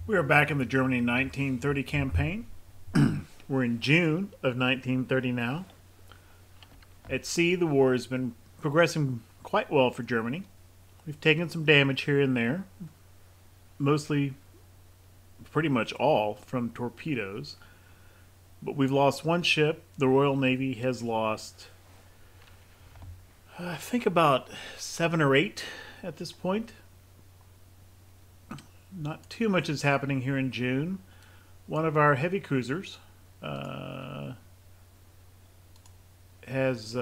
We are back in the Germany 1930 campaign. We're in June of 1930 now. At sea, the war has been progressing quite well for Germany. We've taken some damage here and there, mostly, pretty much all, from torpedoes. But we've lost one ship. The Royal Navy has lost, I think, about 7 or 8 at this point. Not too much is happening here in June. One of our heavy cruisers has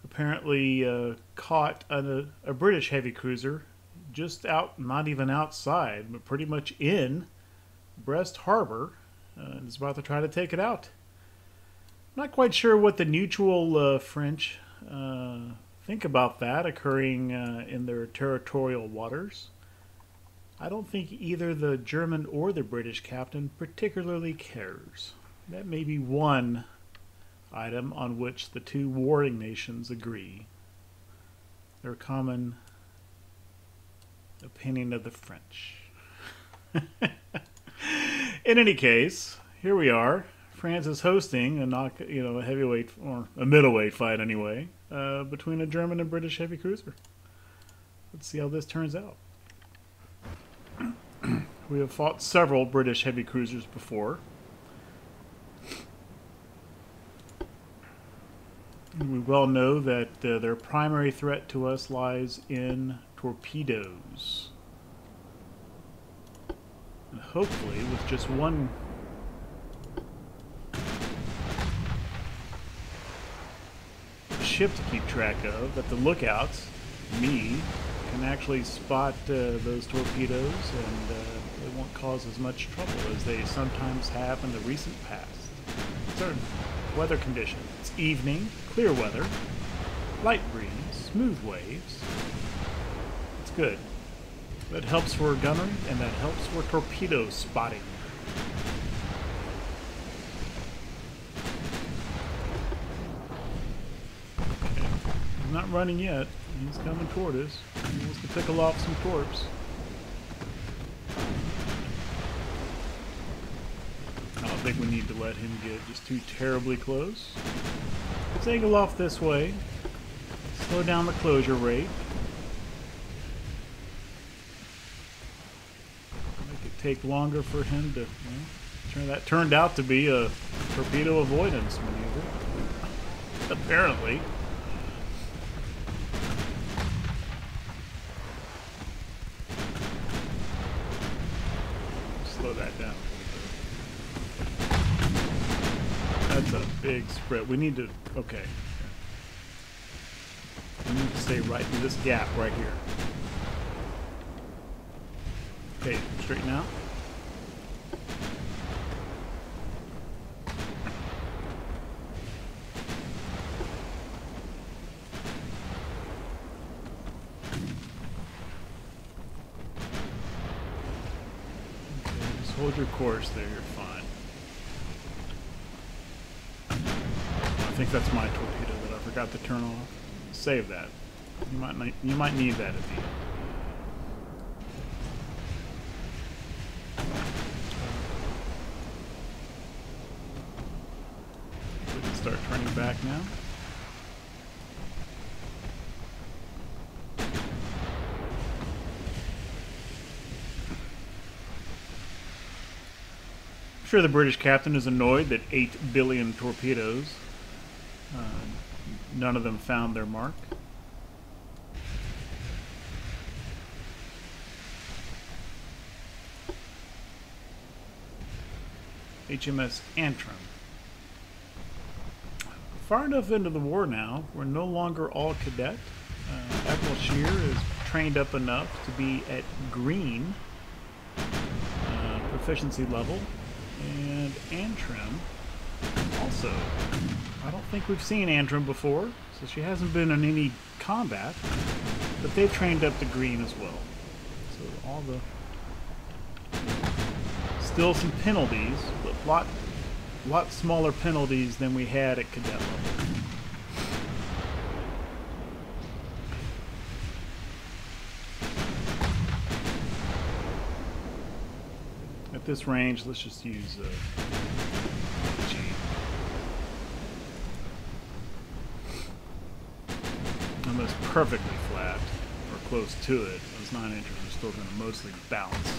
apparently caught a British heavy cruiser just out, not even outside, but pretty much in Brest Harbor, and is about to try to take it out. Not quite sure what the neutral French think about that occurring in their territorial waters. I don't think either the German or the British captain particularly cares. That may be one item on which the two warring nations agree. Their common opinion of the French. In any case, here we are. France is hosting a heavyweight or a middleweight fight anyway between a German and British heavy cruiser. Let's see how this turns out. We have fought several British heavy cruisers before. And we well know that their primary threat to us lies in torpedoes. And hopefully, with just one ship to keep track of at the lookouts, me, can actually spot those torpedoes, and they won't cause as much trouble as they sometimes have in the recent past. Certain weather conditions. It's evening, clear weather, light breeze, smooth waves. It's good. That helps for gunnery, and that helps for torpedo spotting. Okay. He's not running yet. He's coming toward us. He wants to pickle off some torps. I don't think we need to let him get just too terribly close. Let's angle off this way. Slow down the closure rate. Make it take longer for him to... that turned out to be a torpedo avoidance maneuver. Apparently. Slow that down. That's a big spread. We need to... Okay. We need to stay right in this gap right here. Okay, straighten out. Hold your course there, you're fine. I think that's my torpedo that I forgot to turn off. Save that. You might need that at the end. We can start turning back now. I'm sure the British captain is annoyed that 8 billion torpedoes, none of them found their mark. HMS Antrim. Far enough into the war now, we're no longer all cadet. Admiral Scheer is trained up enough to be at green proficiency level. And Antrim also. I don't think we've seen Antrim before, so she hasn't been in any combat, but they've trained up to green as well. So all the... Still some penalties, but lot smaller penalties than we had at cadet level. this range, let's just use G. Almost perfectly flat, or close to it. Those 9 inches are still going to mostly bounce.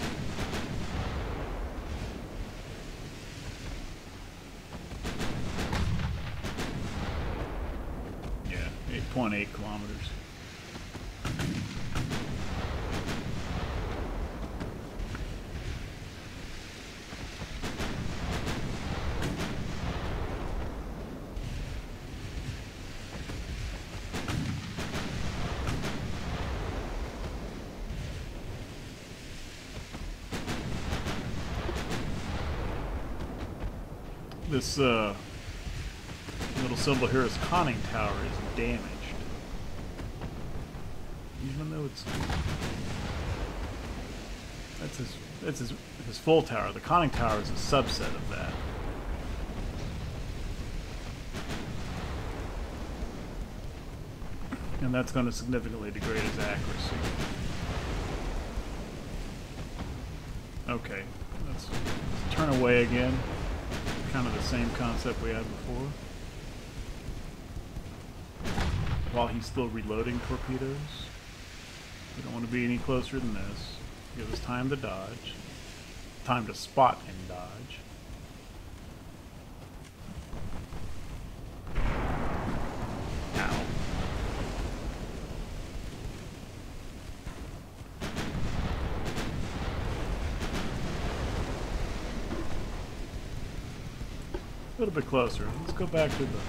Yeah, 8.8 kilometers. This little symbol here is conning tower is damaged. Even though it's that's his full tower. The conning tower is a subset of that. And that's going to significantly degrade his accuracy. Okay, let's turn away again. Kind of the same concept we had before. While he's still reloading torpedoes. We don't want to be any closer than this. Give us time to dodge. Time to spot and dodge. Ow. A little bit closer. Let's go back to the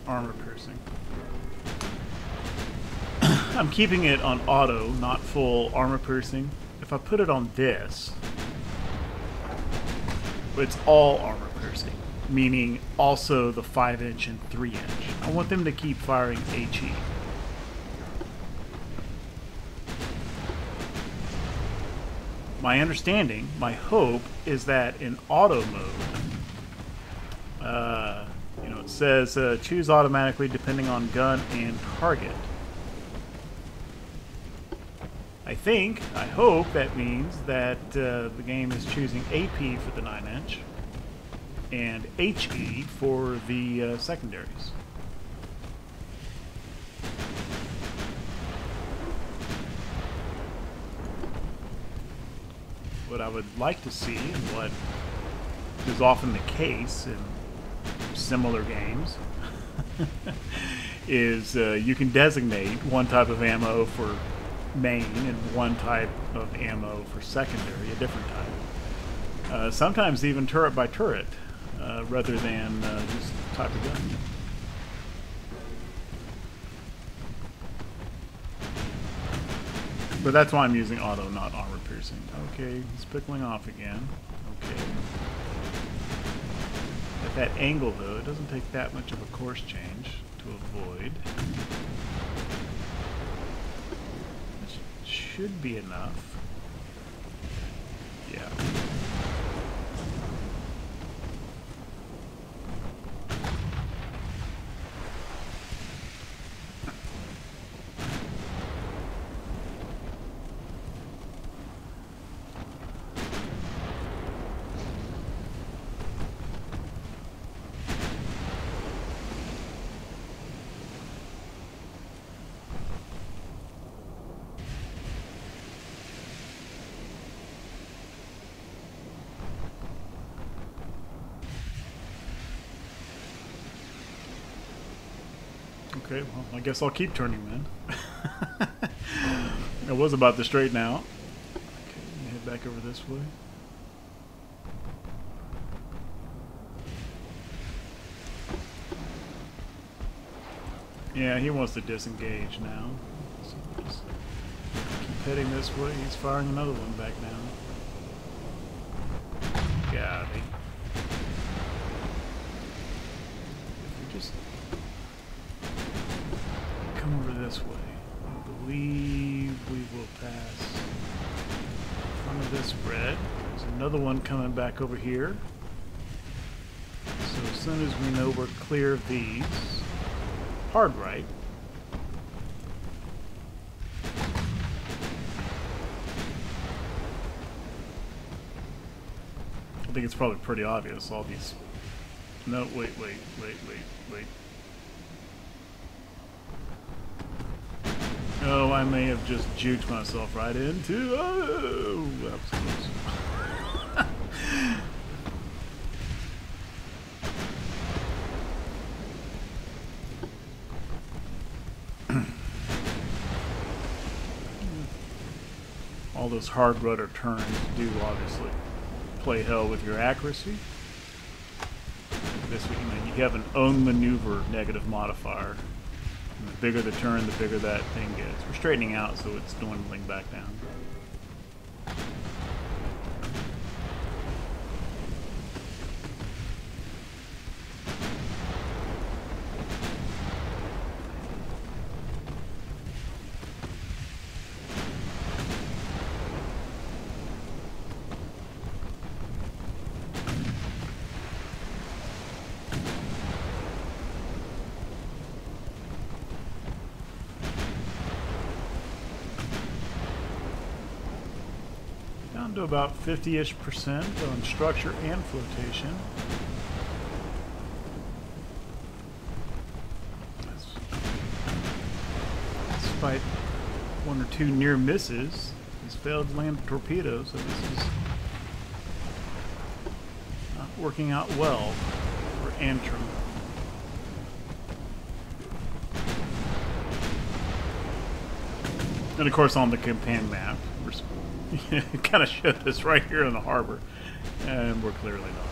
armor piercing. I'm keeping it on auto, not full armor piercing. If I put it on this, it's all armor piercing, meaning also the 5-inch and 3-inch. I want them to keep firing HE. My understanding, my hope, is that in auto mode, you know, it says choose automatically depending on gun and target. I hope that means that the game is choosing AP for the 9-inch and HE for the secondaries. What I would like to see, and what is often the case in similar games, is you can designate one type of ammo for main and one type of ammo for secondary, a different type. Sometimes even turret by turret, rather than just type of gun. But that's why I'm using auto, not armor piercing. Okay, he's pickling off again. Okay. At that angle, though, it doesn't take that much of a course change to avoid. This should be enough. Yeah. Okay, well, I guess I'll keep turning then. I was about to straighten out. Okay, let me head back over this way. Yeah, he wants to disengage now. So we'll just keep heading this way. He's firing another one back now. Got it. If we just come over this way, I believe we will pass in front of this spread. There's another one coming back over here. So as soon as we know we're clear of these, hard right. think it's probably pretty obvious. All these. No, wait. Oh, I may have just juked myself right into. Oh, that was close. All those hard rudder turns do obviously play hell with your accuracy. This, you have an own maneuver negative modifier. And the bigger the turn, the bigger that thing gets. We're straightening out, so it's dwindling back down. To about 50-ish% on structure and flotation. Despite one or two near misses, he's failed to land a torpedo, so this is not working out well for Antrim. And of course on the campaign map, it kind of showed us right here in the harbor, and we're clearly not.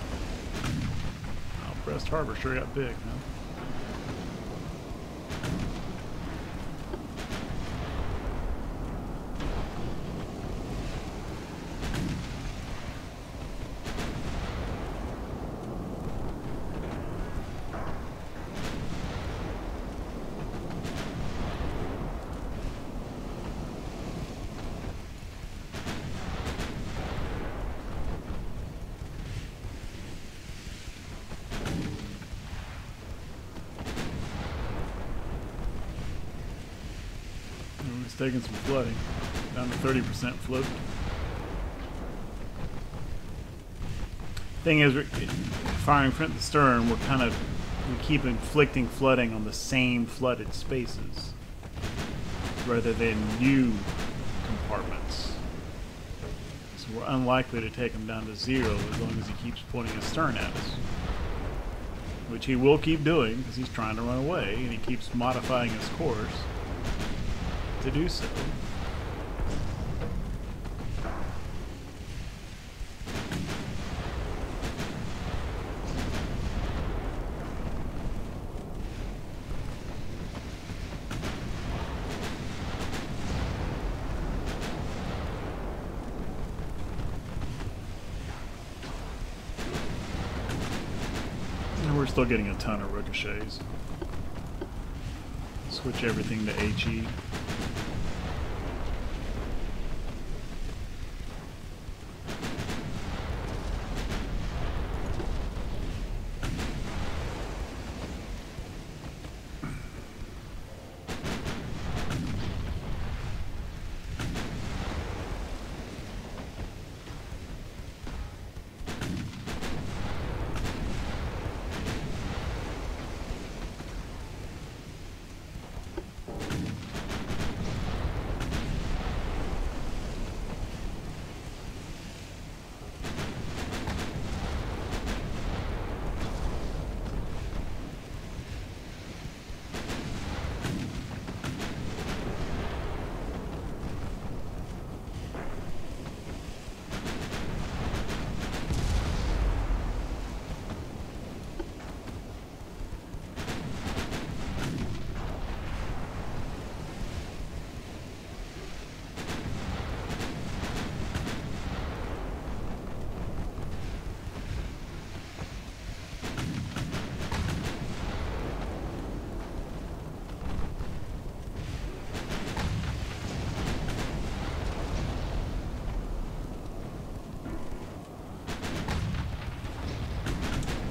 Oh, Brest Harbor sure got big, huh? It's taking some flooding, down to 30% float. Thing is, firing from the stern, we keep inflicting flooding on the same flooded spaces, rather than new compartments. So we're unlikely to take him down to 0 as long as he keeps pointing his stern at us. Which he will keep doing, because he's trying to run away, and he keeps modifying his course to do so. And we're still getting a ton of ricochets. Switch everything to HE.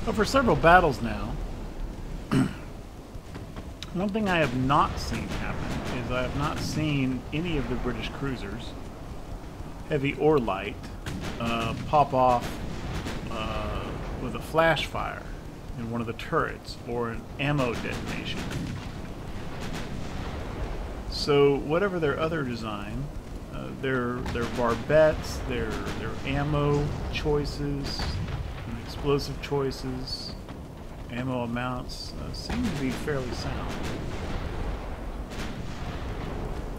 But for several battles now, one thing I have not seen happen is I have not seen any of the British cruisers, heavy or light, pop off with a flash fire in one of the turrets or an ammo detonation. So whatever their other design, their barbettes, their ammo choices, and explosive choices, ammo amounts seem to be fairly sound.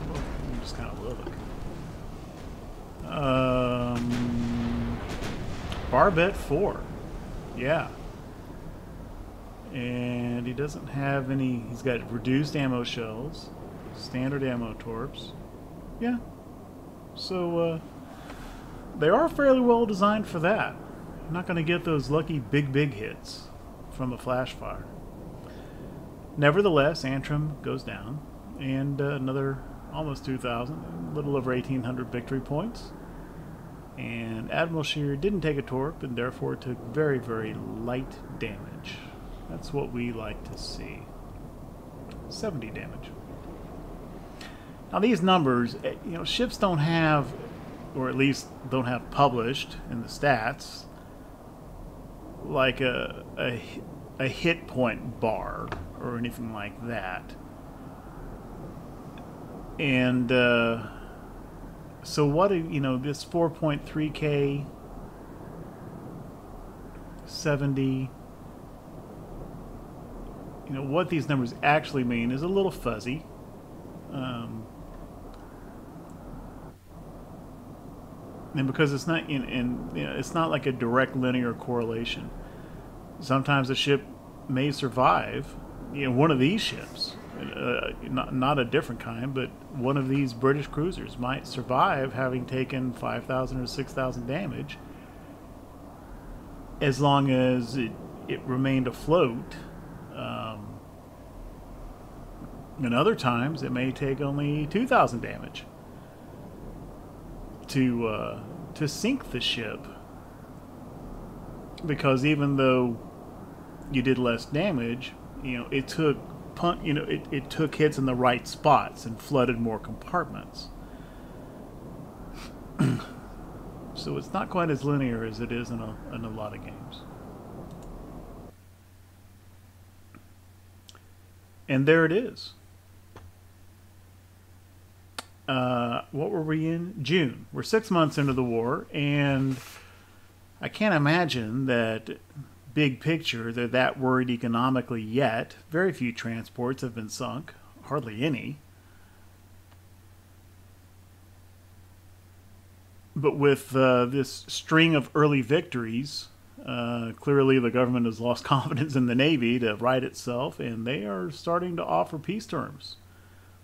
Well, let me just kind of look. Barbette 4, yeah. And he doesn't have any. He's got reduced ammo shells, standard ammo torps. Yeah. So they are fairly well designed for that. You're not going to get those lucky big hits from a flash fire. Nevertheless, Antrim goes down, and another almost 2,000, a little over 1,800 victory points. And Admiral Shear didn't take a torp, and therefore took very, very light damage. That's what we like to see. 70 damage. Now these numbers, you know, ships don't have, or at least don't have published in the stats, like a hit point bar or anything like that. And so what, you know, this 4.3k 70, you know, what these numbers actually mean is a little fuzzy. And because it's not you know, it's not like a direct linear correlation. Sometimes a ship may survive, you know, one of these ships, not a different kind, but one of these British cruisers might survive having taken 5,000 or 6,000 damage, as long as it remained afloat. And other times it may take only 2,000 damage to sink the ship, because even though you did less damage, you know, it took it took hits in the right spots and flooded more compartments. So it's not quite as linear as it is in a lot of games. And there it is. What were we in? June. We're 6 months into the war, and I can't imagine that, big picture, they're that worried economically yet. Very few transports have been sunk, hardly any. But with this string of early victories, clearly the government has lost confidence in the Navy to right itself, and they are starting to offer peace terms.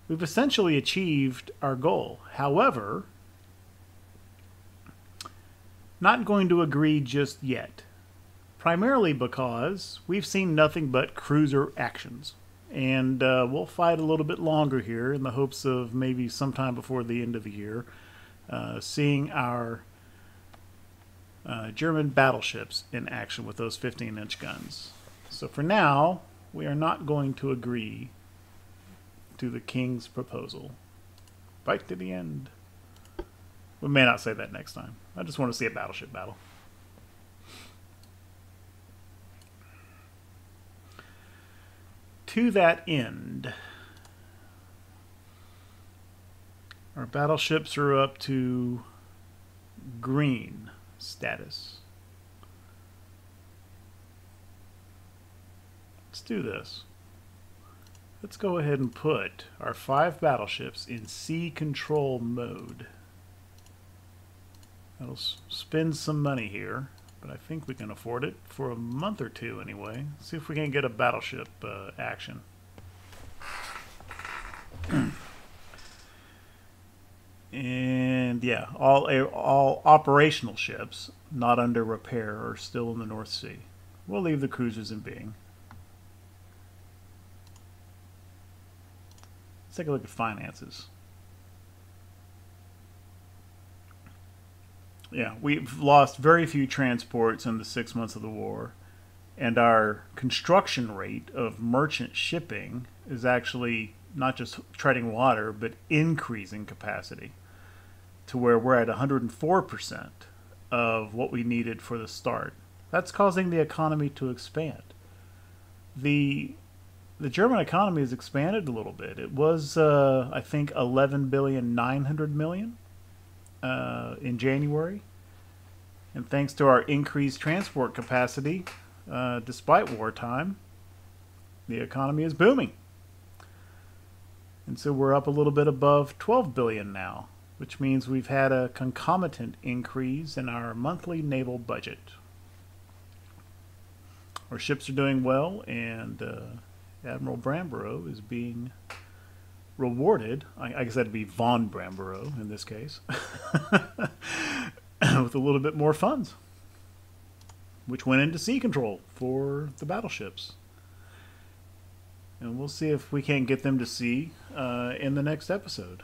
We've essentially achieved our goal. However, not going to agree just yet. Primarily because we've seen nothing but cruiser actions. And we'll fight a little bit longer here in the hopes of maybe sometime before the end of the year seeing our German battleships in action with those 15-inch guns. So for now, we are not going to agree to the King's proposal. Fight to the end. We may not say that next time. I just want to see a battleship battle. To that end, our battleships are up to green status. Let's do this. Let's go ahead and put our 5 battleships in sea control mode. That'll spend some money here, but I think we can afford it for a month or two anyway. See if we can get a battleship action. And yeah, all operational ships not under repair are still in the North Sea. We'll leave the cruisers in being. Let's take a look at finances. Yeah, we've lost very few transports in the 6 months of the war, and our construction rate of merchant shipping is actually not just treading water, but increasing capacity to where we're at 104% of what we needed for the start. That's causing the economy to expand. The the German economy has expanded a little bit. It was, I think, 11,900,000,000 in January, and thanks to our increased transport capacity, despite wartime, the economy is booming. And so we're up a little bit above 12 billion now, which means we've had a concomitant increase in our monthly naval budget. Our ships are doing well, and Admiral Bramborough is being rewarded. I guess that'd be von Bramborough in this case, with a little bit more funds, which went into sea control for the battleships. And we'll see if we can't get them to sea in the next episode.